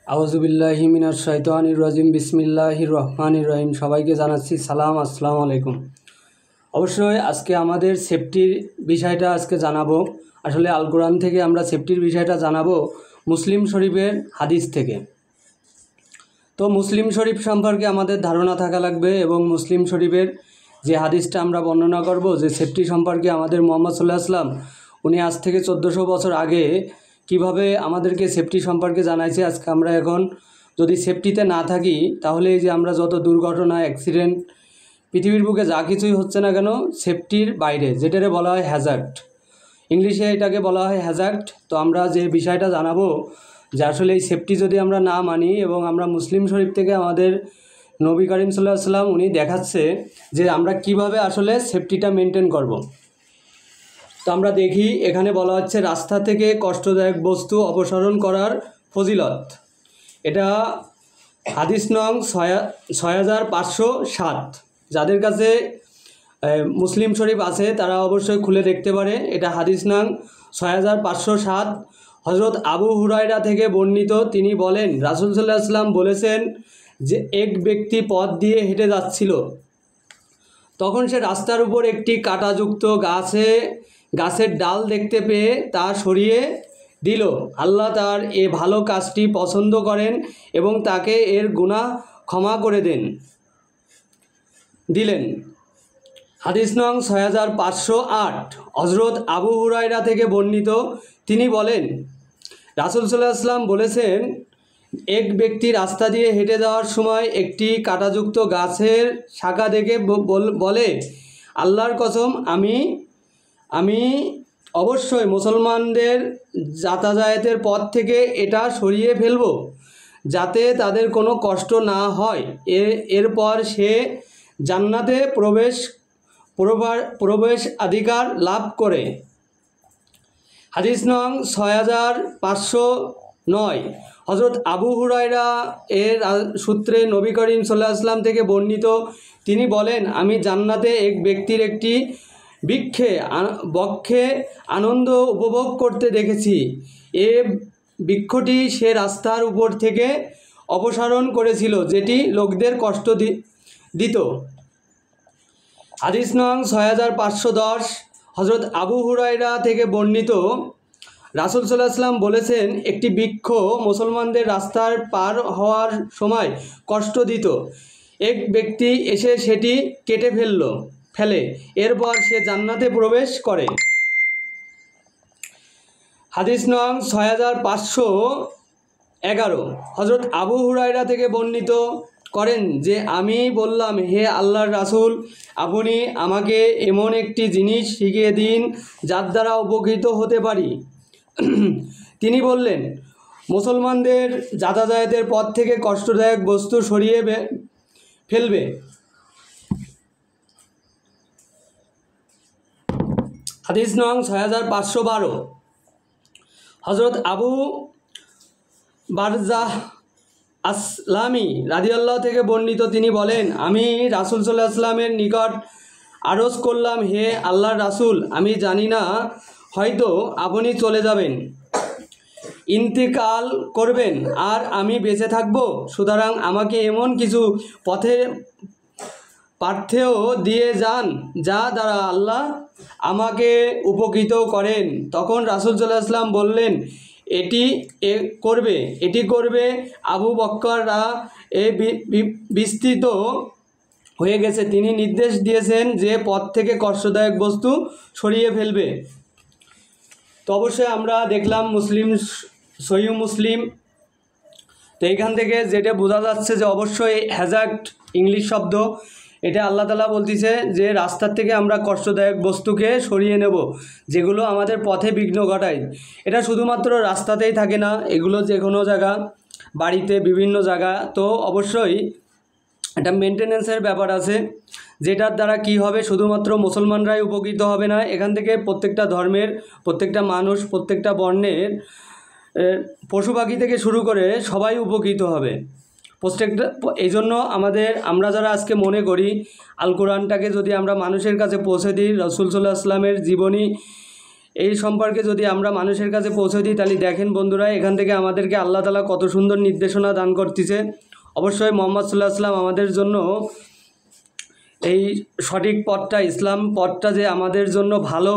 আউযুবিল্লাহি মিনাশ শাইতানির রাজিম বিসমিল্লাহির রহমানির রহিম। সবাইকে জানাচ্ছি সালাম, আসসালামু আলাইকুম। অবশ্যই আজকে আমাদের সেফটির বিষয়টা আজকে জানাবো। আসলে আল কোরআন থেকে আমরা সেফটির বিষয়টা জানাবো মুসলিম শরীফের হাদিস থেকে। তো মুসলিম শরীফ সম্পর্কে আমাদের ধারণা থাকা লাগবে এবং মুসলিম শরীফের যে হাদিসটা আমরা বর্ণনা করব, যে সেফটি সম্পর্কে আমাদের মুহাম্মদ সাল্লাল্লাহু আলাইহি ওয়াসাল্লাম উনি আজ থেকে 1400 বছর আগে কিভাবে আমাদেরকে সেফটি সম্পর্কে জানাইছে। আজকে আমরা এখন যদি সেফটিতে না থাকি তাহলে এই যে আমরা যত দুর্ঘটনা, অ্যাক্সিডেন্ট, পৃথিবীর বুকে যা কিছুই হচ্ছে না কেন সেফটির বাইরে, যেটারে বলা হয় হ্যাজার্ড, ইংলিশে এটাকে বলা হয় হ্যাজার্ড। তো আমরা যে বিষয়টা জানাবো যে আসলে এই সেফটি যদি আমরা না মানি এবং আমরা মুসলিম শরীফ থেকে আমাদের নবী করিম সাল্লাল্লাহু আলাইহি ওয়াসাল্লাম উনি দেখাচ্ছে যে আমরা কিভাবে আসলে সেফটিটা মেনটেন করব। তো আমরা দেখি এখানে বলা হচ্ছে রাস্তা থেকে কষ্টদায়ক বস্তু অপসারণ করার ফজিলত। এটা হাদিস নং 6507। যাদের কাছে মুসলিম শরীফ আছে তারা অবশ্যই খুলে দেখতে পারে। এটা হাদিস নং 6507। হযরত আবু হুরায়রা থেকে বর্ণিত, তিনি বলেন রাসূল সাল্লাল্লাহু আলাইহি ওয়াসাল্লাম বলেছেন যে এক ব্যক্তি পথ দিয়ে হেঁটে যাচ্ছিল, তখন সে রাস্তার উপর একটি কাঁটাযুক্ত গাছের ডাল দেখতে পেয়ে তা সরিয়ে দিল। আল্লাহ তার এ ভালো কাজটি পছন্দ করেন এবং তাকে এর গুনাহ ক্ষমা করে দিলেন। হাদিস নং 6508। হযরত আবু হুরায়রা থেকে বর্ণিত, তিনি বলেন রাসূল সাল্লাল্লাহু আলাইহি ওয়াসাল্লাম বলেছেন এক ব্যক্তি রাস্তা দিয়ে হেঁটে যাওয়ার সময় একটি কাঁটাযুক্ত গাছের শাখা দেখে বলে, আল্লাহর কসম, আমি অবশ্যই মুসলমানদের যাতায়াতের পথ থেকে এটা সরিয়ে ফেলব যাতে তাদের কোনো কষ্ট না হয়। এরপর সে জান্নাতে প্রবেশাধিকার লাভ করে। হাদিস নং 6509। হযরত আবু হুরায়রা এর সূত্রে নবী করিম সাল্লাল্লাহু আলাইহি ওয়াসাল্লাম থেকে বর্ণিত, তিনি বলেন আমি জান্নাতে এক ব্যক্তির একটি বক্ষে আনন্দ উপভোগ করতে দেখেছি। এ বৃক্ষটি সে রাস্তার উপর থেকে অপসারণ করেছিল যেটি লোকদের কষ্ট দিত। হাদিস নং 6510। হযরত আবু হুরায়রা থেকে বর্ণিত, রাসূল সাল্লাল্লাহু আলাইহি ওয়াসাল্লাম বলেছেন একটি বৃক্ষ মুসলমানদের রাস্তার পার হওয়ার সময় কষ্ট দিত। এক ব্যক্তি এসে সেটি কেটে ফেলে, এরপর সে জান্নাতে প্রবেশ করে। হাদিস নং 6511। হযরত আবু হুরায়রা থেকে বর্ণিত করেন যে আমি বললাম, হে আল্লাহর রাসূল, আপনি আমাকে এমন একটি জিনিস শিখিয়ে দিন যার দ্বারা উপকৃত হতে পারি। তিনি বললেন মুসলমানদের যাতায়াতের পথ থেকে কষ্টদায়ক বস্তু সরিয়ে ফেলবে। হাদিস নং 6512। হযরত আবু বারজাহ আসলামি রাদিয়াল্লাহু থেকে বর্ণিত, তিনি বলেন আমি রাসূল সাল্লাল্লাহু আলাইহি ওয়াসাল্লামের নিকট আরজ করলাম, হে আল্লাহর রাসূল, আমি জানি না হয়তো আপনি চলে যাবেন, ইন্তেকাল করবেন আর আমি বেঁচে থাকব, সুতরাং আমাকে এমন কিছু পাথেয় দিয়ে যান যা দ্বারা আল্লাহ আমাকে উপকৃত করেন। তখন রাসূল সাল্লাল্লাহু আলাইহি ওয়াসাল্লাম বললেন এটি করবে। আবু বকররা বিস্তৃত হয়ে গেছে, তিনি নির্দেশ দিয়েছেন যে পথ থেকে কষ্টদায়ক বস্তু সরিয়ে ফেলবে। তো অবশ্যই আমরা দেখলাম সহিহ মুসলিম। তো এইখান থেকে যেটা বোঝা যাচ্ছে যে অবশ্যই হ্যাজার্ড ইংলিশ শব্দ, এটা আল্লাহ তাআলা বলতেছে যে রাস্তার থেকে আমরা কষ্টদায়ক বস্তুকে সরিয়ে নেব যেগুলো আমাদের পথে বিঘ্ন ঘটায়। এটা শুধুমাত্র রাস্তাতেই থাকে না, এগুলো যে কোনো জায়গা, বাড়িতে, বিভিন্ন জায়গা। তো অবশ্যই একটা মেনটেনেন্সের ব্যাপার আছে, যেটার দ্বারা কি হবে, শুধুমাত্র মুসলমানরাই উপকৃত হবে না, এখান থেকে প্রত্যেকটা ধর্মের, প্রত্যেকটা মানুষ, প্রত্যেকটা বর্ণের, পশু পাখি থেকে শুরু করে সবাই উপকৃত হবে প্রত্যেকটা। এই জন্য আমরা যারা আজকে মনে করি আল কোরআনটাকে যদি আমরা মানুষের কাছে পৌঁছে দিই, রাসূল সাল্লাল্লাহু আলাইহি ওয়াসাল্লামের জীবনী এই সম্পর্কে যদি আমরা মানুষের কাছে পৌঁছে দিই, তাহলে দেখেন বন্ধুরা, এখান থেকে আমাদেরকে আল্লাহ তাআলা কত সুন্দর নির্দেশনা দান করতেছে। অবশ্যই মুহাম্মদ সাল্লাল্লাহু আলাইহি ওয়াসাল্লাম আমাদের জন্য এই সঠিক পথটা, ইসলাম পথটা যে আমাদের জন্য ভালো,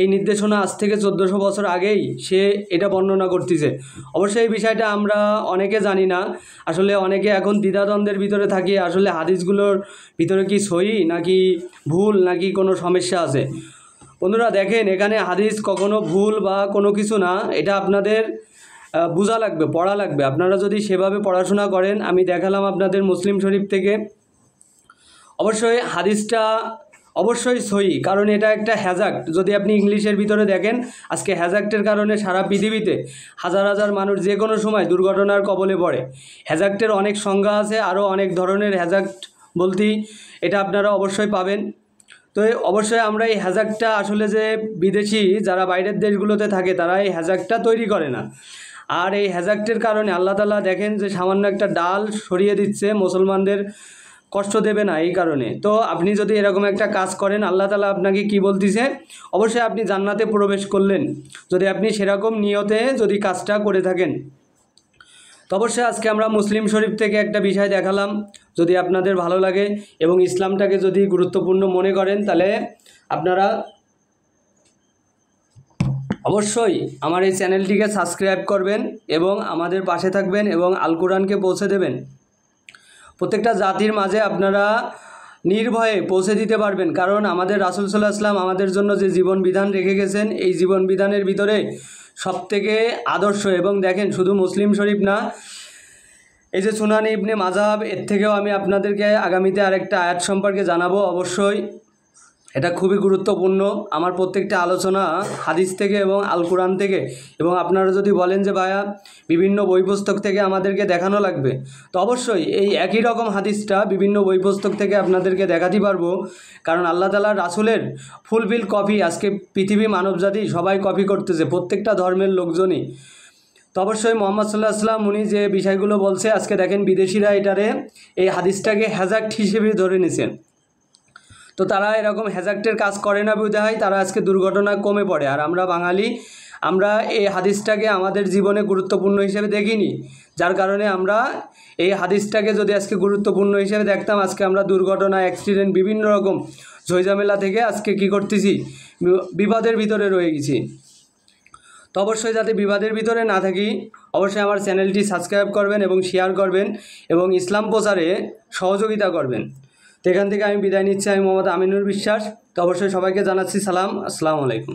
এই নির্দেশনা আজ থেকে 1400 বছর আগেই সে এটা বর্ণনা করতেছে। অবশ্যই এই বিষয়টা আমরা অনেকে জানি না, আসলে অনেকে এখন দ্বিধাদ্বন্দ্বের ভিতরে থাকি, আসলে হাদিসগুলোর ভিতরে কি সহি নাকি ভুল নাকি কোনো সমস্যা আছে। বন্ধুরা দেখেন, এখানে হাদিস কখনো ভুল বা কোনো কিছু না, এটা আপনাদের বোঝা লাগবে, পড়া লাগবে। আপনারা যদি সেভাবে পড়াশোনা করেন, আমি দেখালাম আপনাদের মুসলিম শরীফ থেকে, অবশ্যই হাদিসটা অবশ্যই সহি, কারণ এটা একটা হ্যাজাক্ট। যদি আপনি ইংলিশের ভিতরে দেখেন, আজকে হ্যাজাক্টের কারণে সারা পৃথিবীতে হাজার হাজার মানুষ যে কোনো সময় দুর্ঘটনার কবলে পড়ে। হ্যাজাক্টের অনেক সংজ্ঞা আছে, আরও অনেক ধরনের হ্যাজাক্ট বলতেই এটা আপনারা অবশ্যই পাবেন। তো অবশ্যই আমরা এই হ্যাজাক্টটা আসলে যে বিদেশি যারা বাইরের দেশগুলোতে থাকে তারা এই হ্যাজাক্টটা তৈরি করে না। আর এই হ্যাজাক্টের কারণে আল্লাহ তাআলা দেখেন যে সামান্য একটা ডাল সরিয়ে দিচ্ছে, মুসলমানদের কষ্ট দেবে না এই কারণে। তো আপনি যদি এরকম একটা কাজ করেন, আল্লাহ তাআলা আপনাকে কি বলতেছে, অবশ্যই আপনি জান্নাতে প্রবেশ করলেন যদি আপনি সেরকম নিয়তে যদি কাজটা করে থাকেন। তো অবশ্যই আজকে আমরা মুসলিম শরীফ থেকে একটা বিষয় দেখালাম। যদি আপনাদের ভালো লাগে এবং ইসলামটাকে যদি গুরুত্বপূর্ণ মনে করেন, তাহলে আপনারা অবশ্যই আমার এই চ্যানেলটিকে সাবস্ক্রাইব করবেন এবং আমাদের পাশে থাকবেন এবং আল কোরআনকে পৌঁছে দেবেন। প্রত্যেকটা জাতির মাঝে আপনারা নির্ভয়ে পৌঁছে দিতে পারবেন, কারণ আমাদের রাসূল সাল্লাল্লাহু আলাইহি ওয়াসাল্লাম আমাদের জন্য যে জীবন বিধান রেখে গেছেন, এই জীবন বিধানের ভিতরে সবথেকে আদর্শ। এবং দেখেন, শুধু মুসলিম শরীফ না, এই যে সুনান ইবনে মাজাব, এর থেকেও আমি আপনাদেরকে আগামীতে আরেকটা আয়াত সম্পর্কে জানাবো। অবশ্যই এটা খুবই গুরুত্বপূর্ণ। আমার প্রত্যেকটা আলোচনা হাদিস থেকে এবং আল কোরআন থেকে, এবং আপনারা যদি বলেন যে ভাইয়া বিভিন্ন বই পুস্তক থেকে আমাদেরকে দেখানো লাগবে, তো অবশ্যই এই একই রকম হাদিসটা বিভিন্ন বই পুস্তক থেকে আপনাদেরকে দেখাতে পারবো, কারণ আল্লাহ তাআলার রাসূলের ফুলফিল কপি আজকে পৃথিবী মানবজাতি সবাই কপি করতেছে, প্রত্যেকটা ধর্মের লোকজনই। তো অবশ্যই মুহাম্মদ সাল্লাল্লাহু আলাইহি ওয়াসাল্লাম উনি যে বিষয়গুলো বলছে, আজকে দেখেন বিদেশিরা এটারে এই হাদিসটাকে হ্যাজাক্ট হিসেবে ধরে নিছেন। তো তারা এরকম হ্যাজাক্টের কাজ করে না বিধায় তারা আজকে দুর্ঘটনা কমে পড়ে। আর আমরা বাঙালি, আমরা এই হাদিসটাকে আমাদের জীবনে গুরুত্বপূর্ণ হিসেবে দেখিনি, যার কারণে আমরা এই হাদিসটাকে যদি আজকে গুরুত্বপূর্ণ হিসেবে দেখতাম, আজকে আমরা দুর্ঘটনা, অ্যাক্সিডেন্ট, বিভিন্ন রকম ঝইঝামেলা থেকে আজকে কি করতেছি, বিপদের ভিতরে রয়ে গেছি। তো অবশ্যই যাতে বিবাদের ভিতরে না থাকি, অবশ্যই আমার চ্যানেলটি সাবস্ক্রাইব করবেন এবং শেয়ার করবেন এবং ইসলাম প্রচারে সহযোগিতা করবেন। তো এখান থেকে আমি বিদায় নিচ্ছি। আমি মোহাম্মদ আমিনুর বিশ্বাস। তো অবশ্যই সবাইকে জানাচ্ছি সালাম, আসসালামু আলাইকুম।